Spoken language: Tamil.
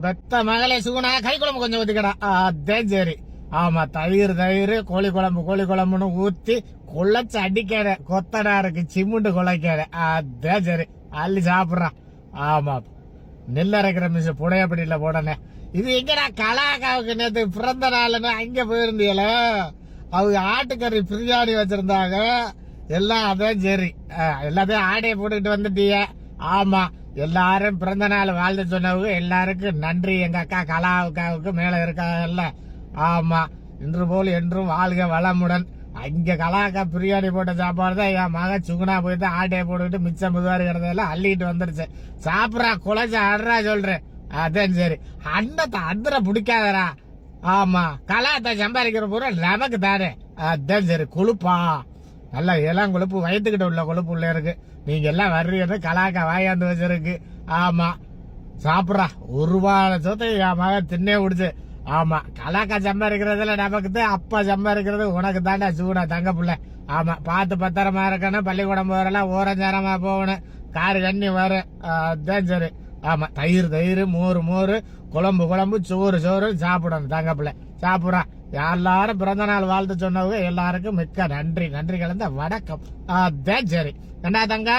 பெத்த மகளே சுகுணா கறி குழம்பு கொஞ்சம் ஊத்திக்கடா. அதேன் சரி. ஆமா, தயிர் கோழி குழம்புன்னு ஊத்தி குழைச்சு அடிக்காத, கொத்தடா இருக்கு சிமுண்டு குழைக்காத. அதேன் சரி, அள்ளி சாப்பிடுறான். ஆமா, நெல் அரைக்கிற மிஸ் புடையப்படியில போடனே. இது எங்கடா கலாக்காவுக்கு நேற்று பிறந்த நாள்னு அங்க போயிருந்தியல, அவங்க ஆட்டுக்கறி பிரியாணி வச்சிருந்தாங்க எல்லாம். அதான் சரி, எல்லாத்தையும் ஆடையை போட்டுக்கிட்டு வந்துட்டிய. ஆமா, எல்லாரும் பிறந்த நாள் வாழ்ந்து சொன்னவங்க எல்லாருக்கும் நன்றி. எங்க அக்கா கலாவுக்காவுக்கு மேல இருக்காங்கல்ல. ஆமா, இன்று போல் என்றும் வாழ்க வளமுடன். அங்க கலாக்கா பிரியாணி போட்ட சாப்பாடு தான் என் மக சுகுணா போயிட்டு ஆட்டையை போட்டுக்கிட்டு மிச்சம் முதுவாரி கிடந்ததெல்லாம் அள்ளிட்டு வந்துருச்சு. சாப்பிட்றா, குழைச்ச ஆடுறா சொல்றேன். அதான் சரி, அண்ணத்தை அந்தர பிடிக்காதரா. ஆமா, கலாத்தை சம்பாதிக்கிற பூரா நமக்கு தானே. அதான் சரி, கொழுப்பா நல்லா இளம் கொழுப்பு, வயிற்றுக்கிட்ட உள்ள கொழுப்பு உள்ள இருக்கு. நீங்க எல்லாம் வர்றீங்க, கலாக்கா வாயாந்து வச்சிருக்கு. ஆமா, சாப்பிட்றா. ஒரு ரூபாய் சொத்தை என் மகன் தின்னே விடுச்சு. ஆமா, கலாக்கா சம்பாதிக்கிறதுல நமக்கு தான், அப்பா சம்பாதிக்கிறது உனக்கு தாண்டா சூடா தங்க புள்ள. ஆமா, பார்த்து பத்திரமா இருக்கணும். பள்ளிக்கூடம் போறலாம் ஓரஞ்சாரமா போகணும். காரு கண்ணி வரும். அதான் சரி. ஆமா, தயிர் மோர் குழம்பு சோறு சாப்பிடணும் தங்க பிள்ளை. சாப்பிட்றா. எல்லாரும் பிறந்த நாள் வாழ்த்து சொன்னவங்க எல்லாருக்கும் மிக்க நன்றி கலந்த வணக்கம். அதான் சரி. என்ன தங்க?